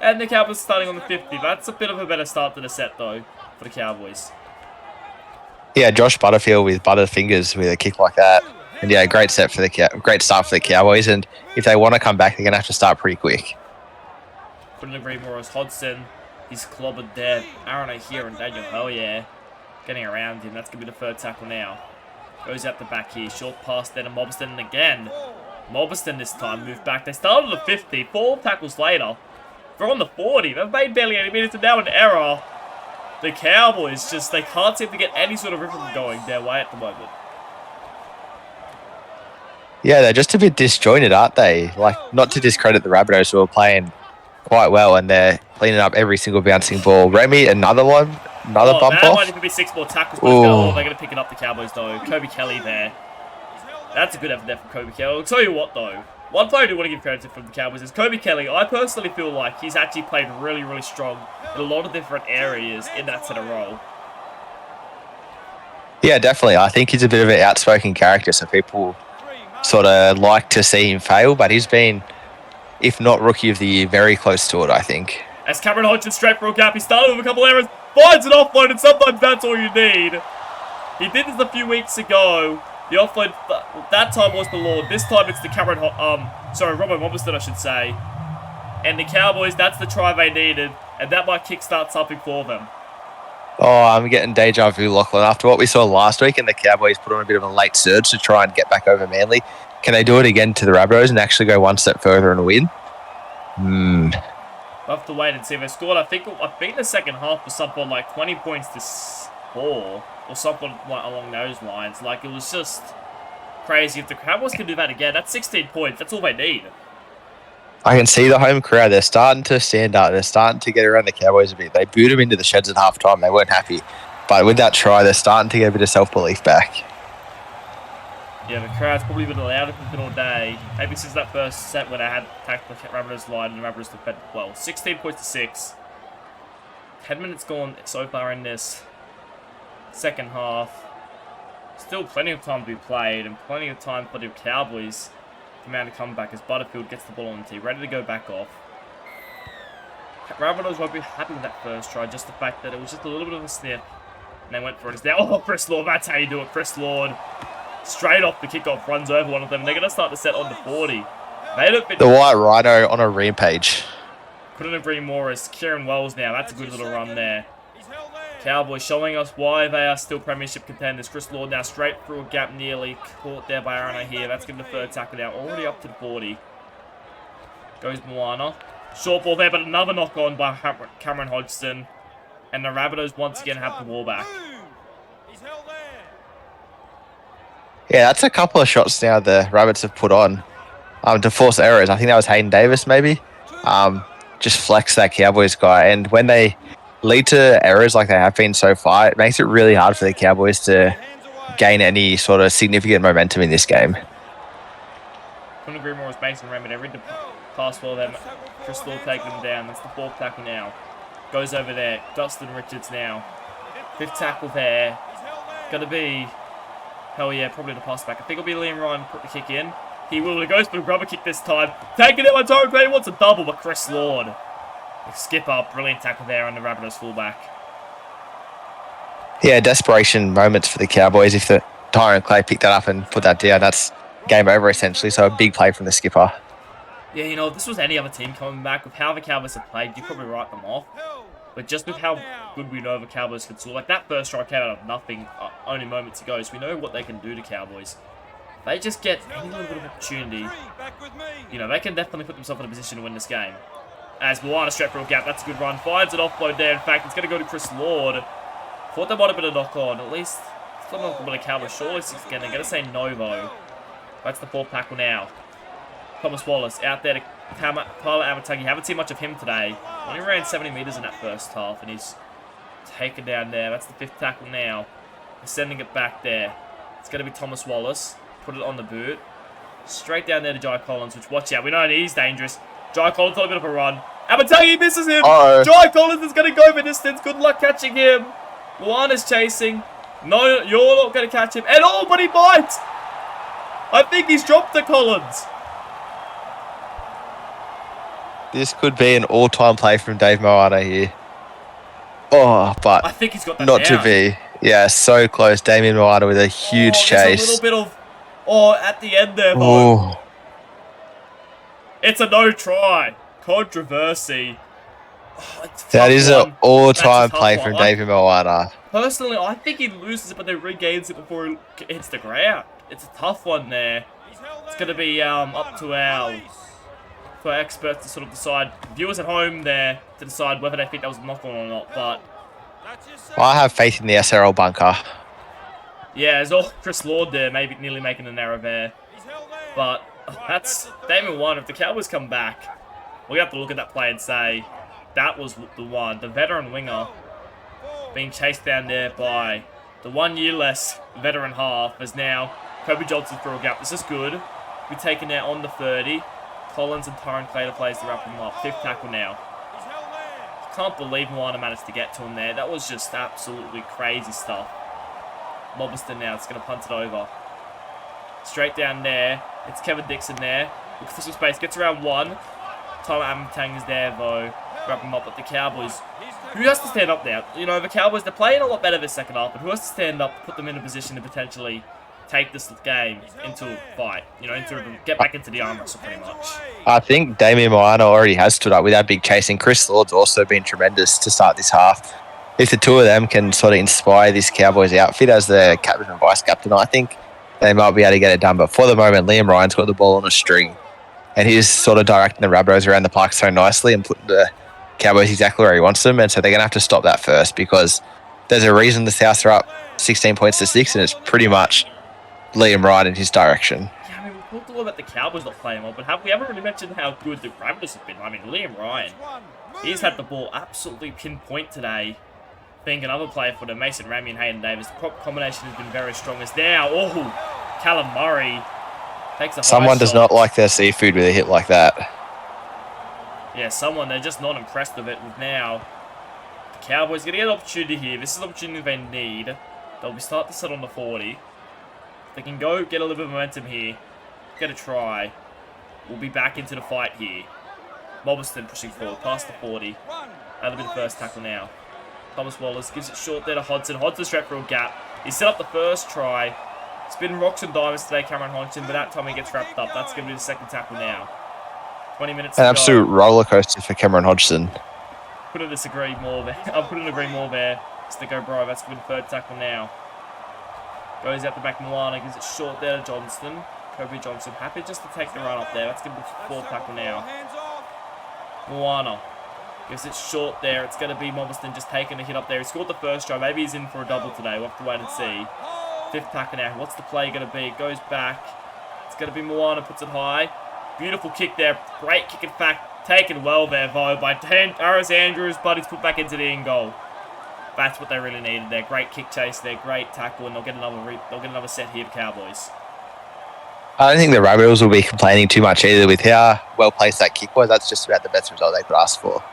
And the Cowboys starting on the 50. That's a bit of a better start to the set, though, for the Cowboys. Yeah, Josh Butterfield with Butterfingers with a kick like that. And yeah, great start for the Cowboys. And if they want to come back, they're going to have to start pretty quick. Couldn't agree more as Hodgson. He's clobbered there. Aaron O'Hare and Daniel Hellier getting around him. That's going to be the third tackle now. Goes out the back here. Short pass there to Mobiston. And again, Mobiston this time moved back. They started at the 50. 4 tackles later. They're on the 40. They've made barely 80 minutes and now an error. The Cowboys just, they can't seem to get any sort of rhythm going their way at the moment. Yeah, they're just a bit disjointed, aren't they? Like, not to discredit the Rabbitohs, who are playing quite well and they're cleaning up every single bouncing ball. Remy, another one, another bump that off. Might even be 6 more tackles, but they're going to pick it up, the Cowboys, though. Kobe Kelly there. That's a good effort there from Kobe Kelly. I'll tell you what, though. One player I do want to give credit to from the Cowboys is Kobe Kelly. I personally feel like he's actually played really, really strong in a lot of different areas in that sort of role. Yeah, definitely. I think he's a bit of an outspoken character, so people sort of like to see him fail, but he's been, if not Rookie of the Year, very close to it, I think. As Cameron Hodgson straight for a gap, he started with a couple errors, finds an offload, and sometimes that's all you need. He did this a few weeks ago. The offload, that time was the Lord. This time it's the Robert Mobiston, I should say. And the Cowboys, that's the try they needed. And that might kickstart something for them. Oh, I'm getting deja vu, Lachlan. After what we saw last week and the Cowboys put on a bit of a late surge to try and get back over Manly, can they do it again to the Rabbitohs and actually go one step further and win? We'll have to wait and see if they scored. I think the second half was something like 20 points to 4 or something along those lines. Like, it was just crazy. If the Cowboys can do that again, that's 16 points. That's all they need. I can see the home crowd. They're starting to stand up. They're starting to get around the Cowboys a bit. They booed them into the sheds at halftime. They weren't happy. But with that try, they're starting to get a bit of self-belief back. Yeah, the crowd's probably been louder than all day. Maybe since that first set when I had attacked the Rabbitohs line and the Rabbitohs defended well. 16 points to 6. 10 minutes gone so far in this second half. Still plenty of time to be played and plenty of time for the Cowboys to mount a comeback as Butterfield gets the ball on the tee, ready to go back off. Rabbitohs won't be happy with that first try, just the fact that it was just a little bit of a sniff. And they went for it. It's now, oh, Chris Lord, that's how you do it. Chris Lord, straight off the kickoff, runs over one of them. And they're going to start the set on the 40. The White Rhino on a rampage. Couldn't agree more as Kieran Wells now. That's a good little run there. Cowboys showing us why they are still premiership contenders. Chris Lord now straight through a gap nearly. Caught there by Arano here. That's getting the third tackle now. Already up to the 40. Goes Moana. Short ball there, but another knock on by Cameron Hodgson. And the Rabbitohs once again have the ball back. Yeah, that's a couple of shots now the Rabbits have put on to force errors. I think that was Hayden Davis maybe. Just flex that Cowboys guy. And when they lead to errors like they have been so far, it makes it really hard for the Cowboys to gain any sort of significant momentum in this game. Couldn't agree more as Mason Raymond. Every pass for them. Chris Lord taking them down. That's the fourth tackle now. Goes over there. Dustin Richards now. Fifth tackle there. Gonna be, hell yeah, probably the pass back. I think it'll be Liam Ryan put the kick in. He will. He goes for the rubber kick this time. Taking it by Tyrone Clay. Wants a double, but Chris Lord. Skip up. Brilliant tackle there on the Rabbitohs fullback. Yeah, desperation moments for the Cowboys. If the Tyrone Clay picked that up and put that down, that's game over essentially. So a big play from the skipper. Yeah, you know, if this was any other team coming back with how the Cowboys have played, you'd probably write them off. But just with how good we know the Cowboys can score, like that first try came out of nothing only moments ago, so we know what they can do to Cowboys. They just get any little bit of opportunity. You know, they can definitely put themselves in a position to win this game. As Moana straight for a gap, that's a good run. Finds an offload there. In fact, it's going to go to Chris Lord. Thought there might have been a knock-on. At least, it's not a knock-on by the Cowboys. Surely again, they're going to say no, though. That's the fourth tackle now. Thomas Wallace out there to Tyler Amatagi. Haven't seen much of him today. Only ran 70 metres in that first half, and he's taken down there. That's the fifth tackle now. They're sending it back there. It's going to be Thomas Wallace. Put it on the boot. Straight down there to Jai Collins, which, watch out, we know he's dangerous. Jai Collins on a bit of a run. Amatagi misses him. Jai Collins is going to go the distance. Good luck catching him. Luana's chasing. No, you're not going to catch him. And oh, but he bites. I think he's dropped the Collins. This could be an all-time play from Dave Moana here. Oh, but I think he's got that not down. to be. Yeah, so close. Damien Moana with a huge chase. A little bit of, at the end there, though. Oh. It's a no try. Controversy. That is an all-time play from David Moana. Personally, I think he loses it, but then regains it before he hits the ground. It's a tough one there. It's going to be up to our experts to sort of decide, viewers at home there, to decide whether they think that was a knock-on or not, but... Well, I have faith in the SRL bunker. Yeah, there's all Chris Lord there, maybe nearly making an error there. But that's Damon One. If the Cowboys come back, we have to look at that play and say, that was the one. The veteran winger being chased down there by the 1 year less veteran half as now Kobe Johnson through a gap. This is good. We're taking out on the 30. Collins and Tyrone Clay plays to wrap him up. Fifth tackle now. Can't believe Moana managed to get to him there. That was just absolutely crazy stuff. Mobberston now. It's going to punt it over. Straight down there. It's Kevin Dixon there. Looks for some space. Gets around one. Tyler Amatang is there, though. Wrap him up. But the Cowboys... Who has to stand up now? You know, the Cowboys, they're playing a lot better this second half, but who has to stand up, put them in a position to potentially take this game into a fight. Get back into the arm wrestle pretty much. I think Damien Moana already has stood up with that big chase, and Chris Lord's also been tremendous to start this half. If the two of them can sort of inspire this Cowboys outfit as the captain and vice captain, I think they might be able to get it done. But for the moment, Liam Ryan's got the ball on a string, and he's sort of directing the Rabbitohs around the park so nicely and putting the Cowboys exactly where he wants them. And so they're going to have to stop that first, because there's a reason the Souths are up 16 points to 6, and it's pretty much Liam Ryan in his direction. Yeah, I mean, we talked a lot about the Cowboys not playing well, but we haven't really mentioned how good the Rabbitohs have been. I mean, Liam Ryan, he's had the ball absolutely pinpoint today. Being another player for the Mason Ramy and Hayden Davis. The prop combination has been very strong as now. Oh, Callum Murray takes a high Someone does shot. not like their seafood with a hit like that. Yeah, they're just not impressed with it. With now, the Cowboys going to get an opportunity here. This is an opportunity they need. They'll be starting to set on the 40. If they can go get a little bit of momentum here, get a try. We'll be back into the fight here. Mobberston pushing forward past the 40. That'll be the first tackle now. Thomas Wallace gives it short there to Hodgson. Hodgson straight for a gap. He set up the first try. It's been rocks and diamonds today, Cameron Hodgson, but that time he gets wrapped up. That's going to be the second tackle now. 20 minutes to go. An absolute roller coaster for Cameron Hodgson. Couldn't agree more there. Stick O'Brien. That's going to be the third tackle now. Goes out the back, Moana gives it short there to Johnston. Kobe Johnson happy just to take the run up there. That's going to be the fourth tackle now. Moana gives it short there. It's going to be Mobberston just taking a hit up there. He scored the first try. Maybe he's in for a double today. We'll have to wait and see. Fifth tackle now. What's the play going to be? It goes back. It's going to be Moana. Puts it high. Beautiful kick there. Great kick, in fact. Taken well there, Vo, by Harris Andrews, but he's put back into the end goal. That's what they really needed there. Great kick chase there. Great tackle, and they'll get another set here, the Cowboys. I don't think the Rabbitohs will be complaining too much either with how well placed that kick was. That's just about the best result they could ask for.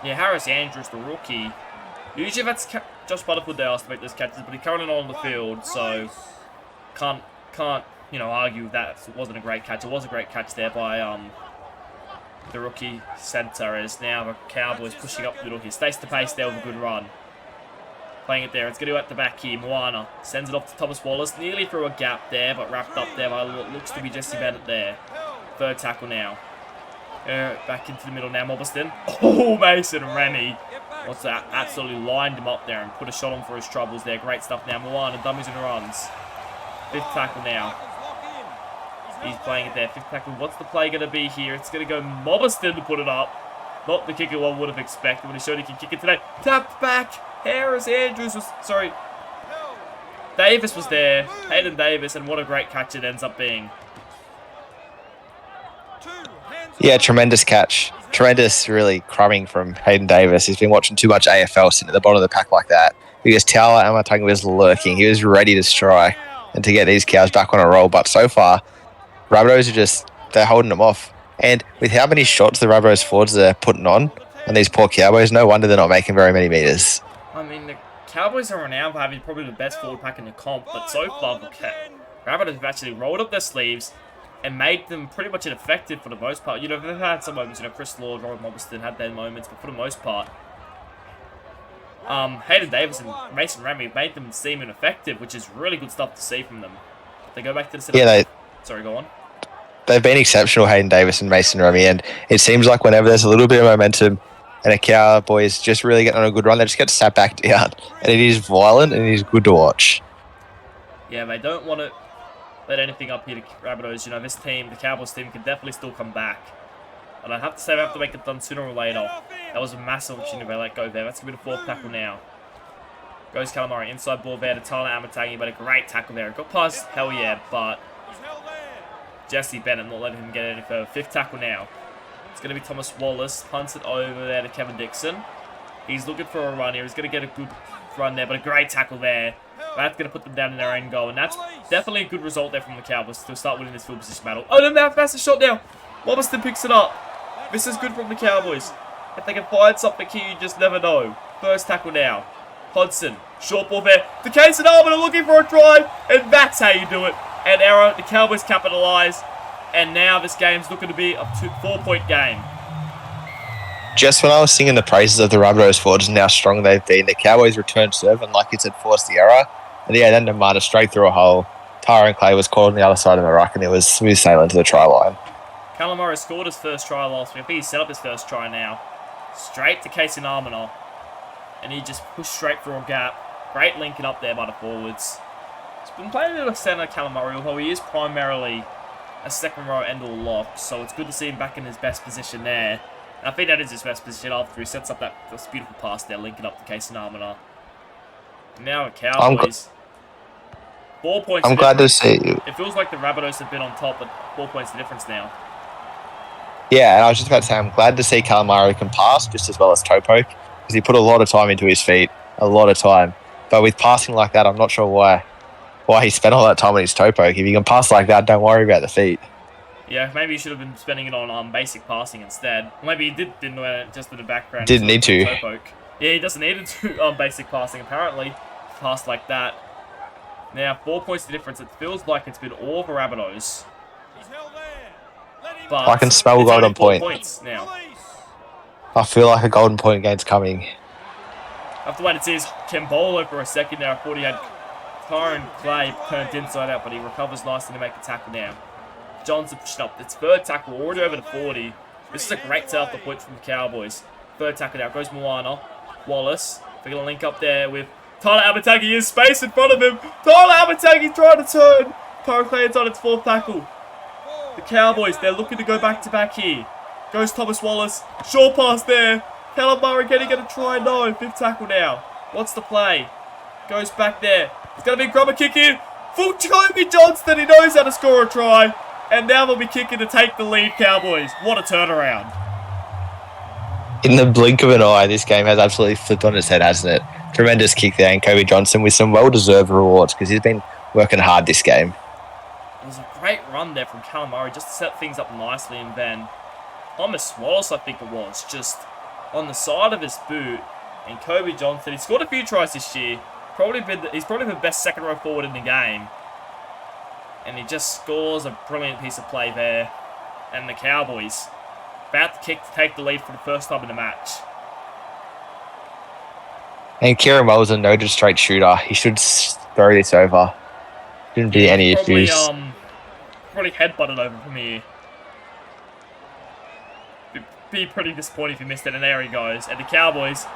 Yeah, Harris Andrews, the rookie. Usually that's Josh Butterfield they asked to make those catches, but he's currently not on the field, so can't argue with that. It wasn't a great catch. It was a great catch there by the rookie centre, as now the Cowboys pushing up the middle here. Stays the pace there with a good run. Playing it there. It's going to go at the back here. Moana sends it off to Thomas Wallace. Nearly through a gap there, but wrapped up there by what looks to be Jesse Bennett there. Third tackle now. Back into the middle now, Mobberston. Oh, Mason Remy. Absolutely lined him up there and put a shot on for his troubles there. Great stuff now. Moana dummies and runs. Fifth tackle now. He's playing it there. Fifth tackle. What's the play going to be here? It's going to go Mobberston to put it up. Not the kicker one would have expected when he showed he can kick it today. Tapped back. Harris Andrews was... Sorry. Davis was there. Hayden Davis. And what a great catch it ends up being. Yeah, tremendous catch. Tremendous, really, crumbing from Hayden Davis. He's been watching too much AFL sitting at the bottom of the pack like that. Because Tala Amatung was lurking. He was ready to strike and to get these cows back on a roll. But so far, Rabbitohs they're holding them off. And with how many shots the Rabbitohs forwards are putting on these poor Cowboys, no wonder they're not making very many metres. I mean, the Cowboys are renowned for having probably the best forward pack in the comp, but so far, the Rabbitohs have actually rolled up their sleeves and made them pretty much ineffective for the most part. They've had some moments, Chris Lord, Robert Mobberston had their moments, but for the most part, Hayden Davis and Mason Ramy made them seem ineffective, which is really good stuff to see from them. They go back to the setup. Yeah, Sorry, go on. They've been exceptional, Hayden Davis and Mason Remy, and it seems like whenever there's a little bit of momentum and a Cowboys just really getting on a good run, they just get sat back down. And it is violent and it is good to watch. Yeah, they don't want to let anything up here to Rabbitohs. This team, the Cowboys team, can definitely still come back. And I have to say, they have to make it done sooner or later. That was a massive opportunity they let go there. That's going to be the fourth tackle now. Goes Calamari, inside ball there to Tyler Amatangi, but a great tackle there. It got past, hell yeah, but Jesse Bennett not letting him get any further. Fifth tackle now. It's going to be Thomas Wallace. Punts it over there to Kevin Dixon. He's looking for a run here. He's going to get a good run there, but a great tackle there. That's going to put them down in their own goal, and that's definitely a good result there from the Cowboys to start winning this field position battle. Oh, no, that's a shot now. Mobberston picks it up. This is good from the Cowboys. If they can find something here, you just never know. First tackle now. Hodgson, short ball there. The case and Arbiter looking for a try, and that's how you do it. An error, the Cowboys capitalise, and now this game's looking to be a 4-point game. Just when I was singing the praises of the Rabbitohs forwards and how strong they've been, the Cowboys returned serve, and like you said, forced the error. And yeah, then Namada straight through a hole. Tyrone Clay was caught on the other side of the ruck, and it was smooth sailing to the try line. Callum Murray scored his first try last week. I think he set up his first try now. Straight to Casey Namina. And he just pushed straight through a gap. Great linking up there by the forwards. He's been playing a bit of centre, Callum Murray, although he is primarily a second row end or lock. So it's good to see him back in his best position there. And I think that is his best position after he sets up this beautiful pass there, linking up to Casey Namina. Now the Cowboys. 4 points. I'm glad to see you. It feels like the Rabbitohs have been on top, but 4 points the difference now. Yeah, and I was just about to say, I'm glad to see Calamari can pass just as well as toe poke, because he put a lot of time into his feet, a lot of time. But with passing like that, I'm not sure why he spent all that time on his toe poke. If you can pass like that, don't worry about the feet. Yeah, maybe he should have been spending it on basic passing instead. Maybe he didn't know it just in the background. Didn't need to. Toe poke. Yeah, he doesn't need to do basic passing apparently. Pass like that. Now 4 points the difference. It feels like it's been all the Rabbitohs. But I can smell it's golden only 4 point. points now. I feel like a golden point game's coming. I have to wait and see his Kembolo for a second now. I thought he had Tyrone Clay turned inside out, but he recovers nicely to make a tackle now. Johnson pushing up. It's third tackle, already over the 40. This is a great set off the point from the Cowboys. Third tackle now. Goes Moana. Wallace. They're going to link up there with Tyler Abatagi. He has space in front of him. Tyler Abatagi trying to turn. Tyrone Clay inside its fourth tackle. The Cowboys, they're looking to go back-to-back here. Goes Thomas Wallace. Short pass there. Callum Murray getting a try. No. Fifth tackle now. What's the play? Goes back there. It's going to be a grubber kick here. For Kobe Johnston. He knows how to score a try. And now they'll be kicking to take the lead, Cowboys. What a turnaround. In the blink of an eye, this game has absolutely flipped on its head, hasn't it? Tremendous kick there, and Kobe Johnson with some well-deserved rewards because he's been working hard this game. It was a great run there from Callum Murray just to set things up nicely, and then Thomas Wallace, I think it was, just on the side of his boot, and Kobe Johnson. He scored a few tries this year. He's probably the best second row forward in the game. And he just scores a brilliant piece of play there. And the Cowboys about to kick to take the lead for the first time in the match. And Kieran Wells, a noted straight shooter. He should throw this over. Shouldn't be any issues. Probably headbutted over from here. Be pretty disappointed if he missed it. And there he goes. And the Cowboys,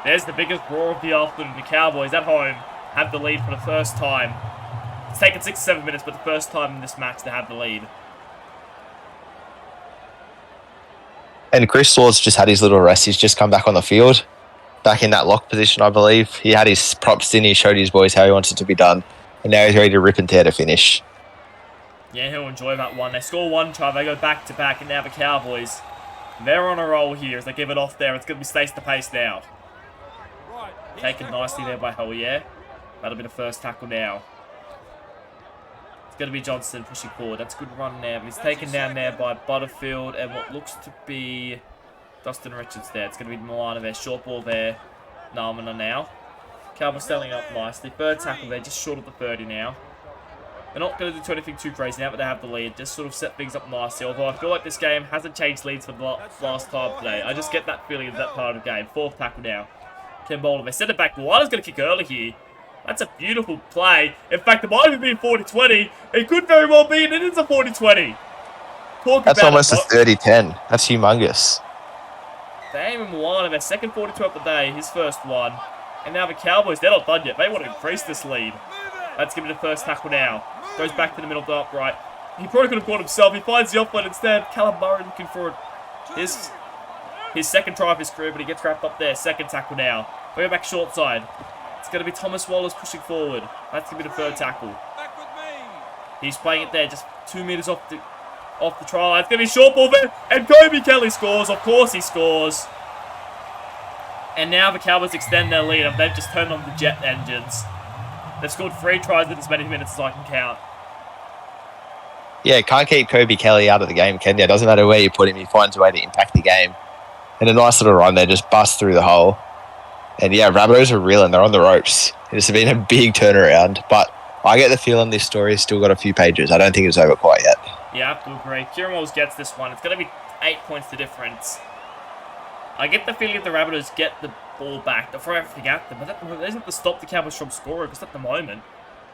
there's the biggest roar of the afternoon. The Cowboys at home have the lead for the first time. It's taken 6 to 7 minutes, but the first time in this match to have the lead. And Chris Lord's just had his little rest. He's just come back on the field. Back in that lock position, I believe. He had his props in. He showed his boys how he wants it to be done. And now he's ready to rip and tear to finish. Yeah, he'll enjoy that one. They score one try. They go back-to-back. And now the Cowboys, they're on a roll here as they give it off there. It's going to be Stace the pace now. Taken nicely there by Hellier. That'll be the first tackle now. Going to be Johnson pushing forward. That's a good run there. But he's taken down there by Butterfield and what looks to be Dustin Richards there. It's going to be Milano there. Short ball there. Namina now. Cowboys standing up nicely. Third tackle there. Just short of the 30 now. They're not going to do anything too crazy now, but they have the lead. Just sort of set things up nicely. Although I feel like this game hasn't changed leads for the last time today. I just get that feeling of that part of the game. Fourth tackle now. Kembolo. They send it back. Milano's going to kick early here. That's a beautiful play. In fact, it might even be a 40-20. It could very well be, and it is a 40-20. That's almost a 30-10. That's humongous. Damon Milano, their second 42 of the day, his first one. And now the Cowboys, they're not done yet. They want to increase this lead. Let's give it the first tackle now. Goes back to the middle of the upright. He probably could have caught himself. He finds the offline instead. Callum Murray looking for his second try of his career, but he gets wrapped up there. Second tackle now. We go back short side. It's going to be Thomas Wallace pushing forward. That's going to be the third tackle. He's playing it there, just 2 meters off the try line. It's going to be short ball there, and Kobe Kelly scores. Of course he scores. And now the Cowboys extend their lead, and they've just turned on the jet engines. They've scored 3 tries in as many minutes as I can count. Yeah, can't keep Kobe Kelly out of the game, can you? It doesn't matter where you put him, he finds a way to impact the game. And a nice little run there, just bust through the hole. And yeah, Rabbitohs are reeling. They're on the ropes. It's been a big turnaround, but I get the feeling this story's still got a few pages. I don't think it's over quite yet. Yeah, I have to agree. Kieran Wells gets this one. It's going to be 8 points the difference. I get the feeling if the Rabbitohs get the ball back, they'll throw everything at them. But they just have to stop the Cowboys from scoring, because at the moment,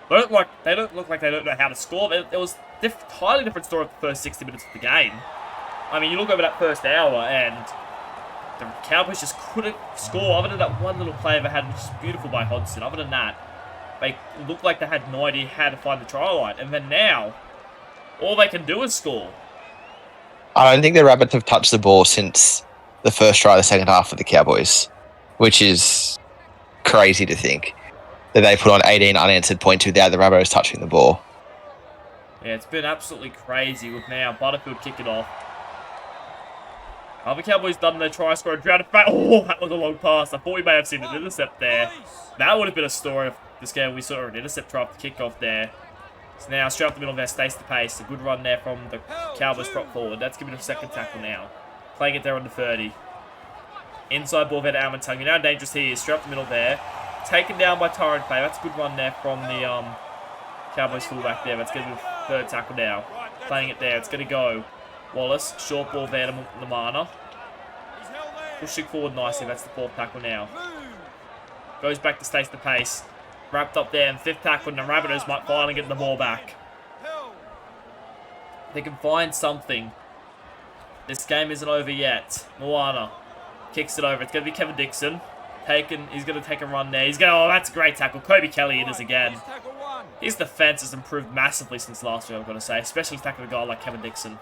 They don't look like they don't know how to score. It was entirely different story of the first 60 minutes of the game. I mean, you look over that first hour and the Cowboys just couldn't score other than that one little play they had, which is beautiful by Hodgson. Other than that, they looked like they had no idea how to find the try line. And then now, all they can do is score. I don't think the Rabbits have touched the ball since the first try of the second half of the Cowboys, which is crazy to think that they put on 18 unanswered points without the Rabbitohs touching the ball. Yeah, it's been absolutely crazy with now Butterfield kicking off. Have the Cowboys done their try score and drowned it back? Oh, that was a long pass. I thought we may have seen an intercept there. That would have been a story of this game. We saw an intercept try off the kickoff there. So now, straight up the middle there, stays the pace. A good run there from the Cowboys prop forward. That's giving him a second tackle now. Playing it there on the 30. Inside ball there to Amantungi. Now dangerous here. Straight up the middle there. Taken down by Tyrant Play. That's a good run there from the Cowboys fullback there. That's going to be the third tackle now. Playing it there. It's going to go. Wallace. Short ball there to Lamana. Pushing forward nicely. That's the fourth tackle now. Goes back to Stace the pace. Wrapped up there, and fifth tackle, and the Rabbitohs might finally get the ball back. They can find something. This game isn't over yet. Moana kicks it over. It's going to be Kevin Dixon. He's going to take a run there. Oh, that's a great tackle. Kobe Kelly it is again. His defense has improved massively since last year, I've got to say. Especially tackling a guy like Kevin Dixon.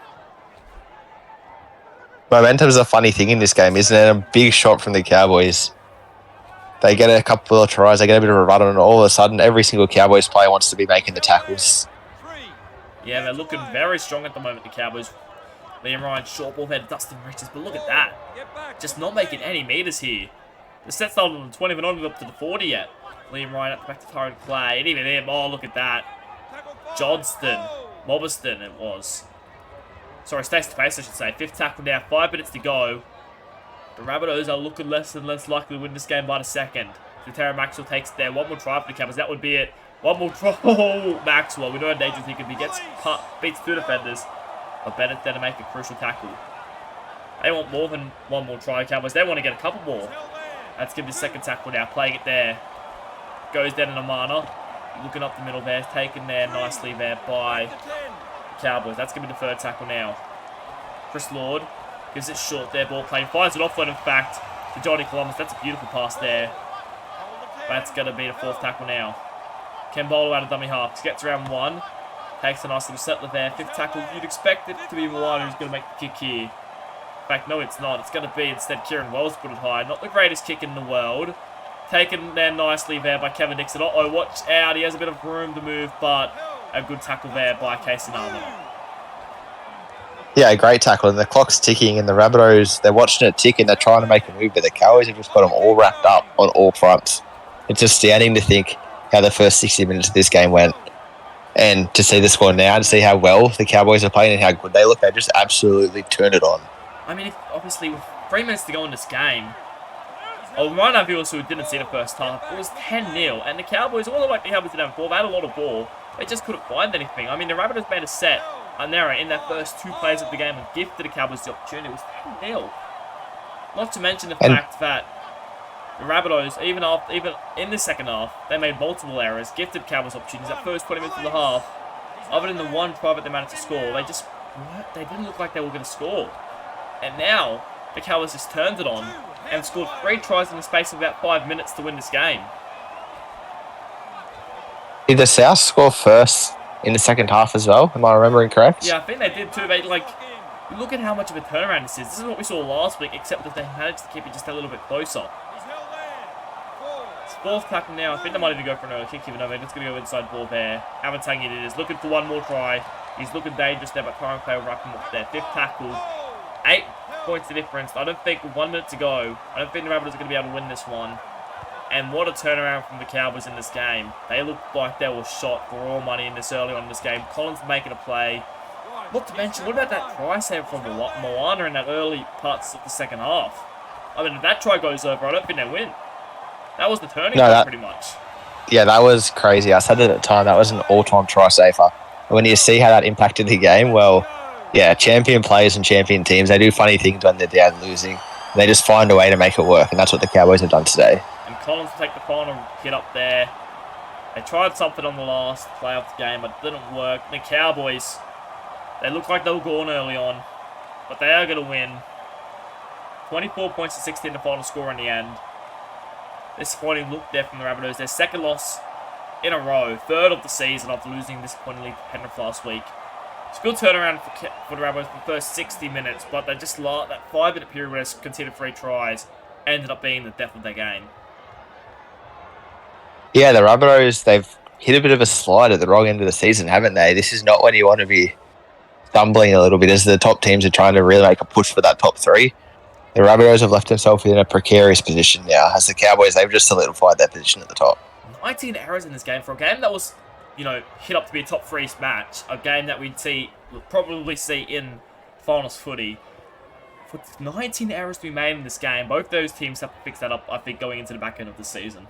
Momentum is a funny thing in this game, isn't it? A big shot from the Cowboys. They get a couple of tries, they get a bit of a run on, and all of a sudden, every single Cowboys player wants to be making the tackles. Yeah, they're looking very strong at the moment, the Cowboys. Liam Ryan, short ball there to Dustin Richards, but look at that. Just not making any meters here. The set started on the 20, but not even up to the 40 yet. Liam Ryan up back to Tyrant Clay, and even him, oh, look at that. Johnston, Mobberston it was. Sorry, Stace to face, I should say. Fifth tackle now, 5 minutes to go. The Rabbitohs are looking less and less likely to win this game by the second. The Terra Maxwell takes it there. One more try for the Cowboys. That would be it. One more try. Oh, Maxwell. We know how dangerous he can be. Gets cut, beats two defenders. But Bennett there to make a crucial tackle. They want more than one more try, Cowboys. They want to get a couple more. Let's give the second tackle now. Playing it there. Goes down in Amana. Looking up the middle there. Taken there nicely there by the Cowboys. That's going to be the third tackle now. Chris Lord. Gives it short there, ball playing. Finds it offload, in fact, to Johnny Columbus. That's a beautiful pass there. That's going to be the fourth tackle now. Kembolo out of dummy half. Gets around one. Takes a nice little settler there. Fifth tackle. You'd expect it to be Moana who's going to make the kick here. In fact, no, it's not. It's going to be instead Kieran Wells put it high. Not the greatest kick in the world. Taken there nicely there by Kevin Dixon. Uh-oh, watch out. He has a bit of room to move, but a good tackle there by Casey Narman. Yeah, great tackle, and the clock's ticking, and the Rabbitohs, they're watching it tick, and they're trying to make a move, but the Cowboys have just got them all wrapped up on all fronts. It's astounding to think how the first 60 minutes of this game went, and to see the score now, to see how well the Cowboys are playing and how good they look, they just absolutely turned it on. I mean, obviously, with 3 minutes to go in this game, I'll remind our viewers who didn't see the first half, it was 10-0, and the Cowboys, all like the Cowboys didn't have ball, they had a lot of ball, they just couldn't find anything. I mean, the Rabbitohs made a set, Nera in their first 2 plays of the game and gifted the Cowboys the opportunity. It was 10-0. Not to mention the fact that the Rabbitohs, even in the second half, they made multiple errors, gifted Cowboys opportunities. That first 20 minutes of the half, other than the one try that they managed to score, they didn't look like they were going to score. And now, the Cowboys just turned it on and scored 3 tries in the space of about 5 minutes to win this game. Did the South score first in the second half as well? Am I remembering correct? Yeah, I think they did too. Look at how much of a turnaround this is. This is what we saw last week, except that they managed to keep it just a little bit closer. It's fourth tackle now. I think they might even go for an early kick, even though it's going to go inside ball there. Amatang it is. Looking for one more try. He's looking dangerous there, but Tyron Clay will wrap him up there. Fifth tackle. 8 points the difference. I don't think with 1 minute to go, I don't think the Rabbitohs are going to be able to win this one. And what a turnaround from the Cowboys in this game. They looked like they were shot for all money in this early on in this game. Collins making a play. Not to mention, what about that try save from Moana in that early parts of the second half? I mean, if that try goes over, I don't think they win. That was the turning point, pretty much. Yeah, that was crazy. I said it at the time, that was an all-time try saver. And when you see how that impacted the game, well, yeah, champion players and champion teams, they do funny things when they're down losing. They just find a way to make it work, and that's what the Cowboys have done today. And Collins will take the final hit up there. They tried something on the last play of the game, but it didn't work. The Cowboys, they looked like they were gone early on, but they are going to win. 24 points to 16, the final score in the end. Disappointing look there from the Rabbitohs. Their second loss in a row, third of the season after losing disappointingly to Penrith last week. It's a good turnaround for the Rabbitohs for the first 60 minutes, but they just lost that 5-minute period where they conceded 3 tries, ended up being the death of their game. Yeah, the Rabbitohs, they've hit a bit of a slide at the wrong end of the season, haven't they? This is not when you want to be stumbling a little bit as the top teams are trying to really make a push for that top 3. The Rabbitohs have left themselves in a precarious position now. As the Cowboys, they've just solidified their position at the top. 19 errors in this game for a game that was, hit up to be a top 3 match. A game that we'd probably see in finals footy. For 19 errors to be made in this game, both those teams have to fix that up, I think, going into the back end of the season.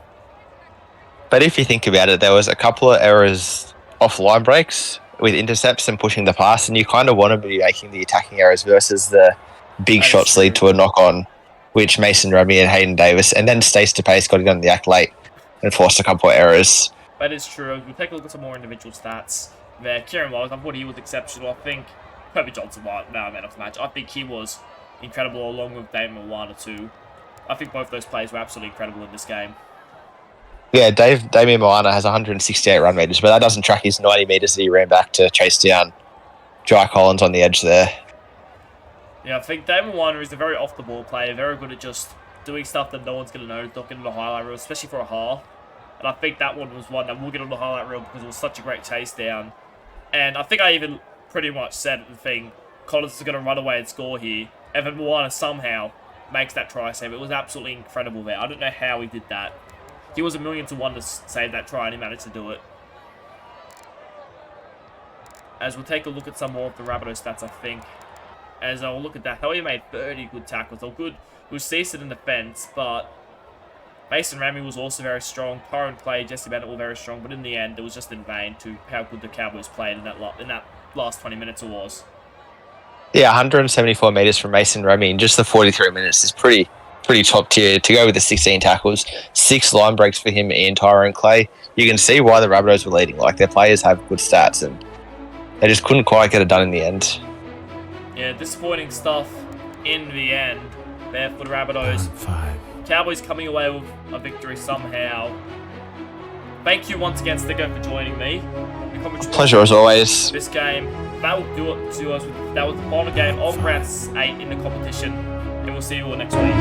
But if you think about it, there was a couple of errors off line breaks with intercepts and pushing the pass, and you kind of want to be making the attacking errors versus the big shots lead to a knock-on, which Mason Rugby and Hayden Davis, and then Stace DePace got it on the act late and forced a couple of errors. That is true. We'll take a look at some more individual stats there. Kieran Wells, I thought he was exceptional. I think Kobe Johnson was man of the match. I think he was incredible along with Damon Moana too. I think both those players were absolutely incredible in this game. Yeah, Damien Moana has 168 run meters, but that doesn't track his 90 meters that he ran back to chase down Jai Collins on the edge there. Yeah, I think Damon Moana is a very off-the-ball player, very good at just doing stuff that no one's going to know, not getting on the highlight reel, especially for a half. And I think that one was one that we'll get on the highlight reel because it was such a great chase down. And I think I even pretty much said at the thing, Collins is going to run away and score here. And then Moana somehow makes that try save. It was absolutely incredible there. I don't know how he did that. He was 1,000,000 to 1 to save that try and he managed to do it. As we'll take a look at some more of the Rabbitohs stats, I think. As I'll look at that, they only made 30 good tackles. They were good. It was decent in defence, but Mason Ramy was also very strong. Current play, Jesse Bennett were very strong, but in the end, it was just in vain to how good the Cowboys played in that last 20 minutes it was. Yeah, 174 metres from Mason Ramy in just the 43 minutes is pretty top tier to go with the 16 tackles. 6 line breaks for him and Tyrone Clay. You can see why the Rabbitohs were leading. Like, their players have good stats and they just couldn't quite get it done in the end. Yeah, disappointing stuff in the end there for the Rabbitohs. Cowboys coming away with a victory somehow. Thank you once again, Sticker, for joining me. Pleasure as always. This game, that will do it to us. That was the final game of round 8 in the competition. And we'll see you all next week.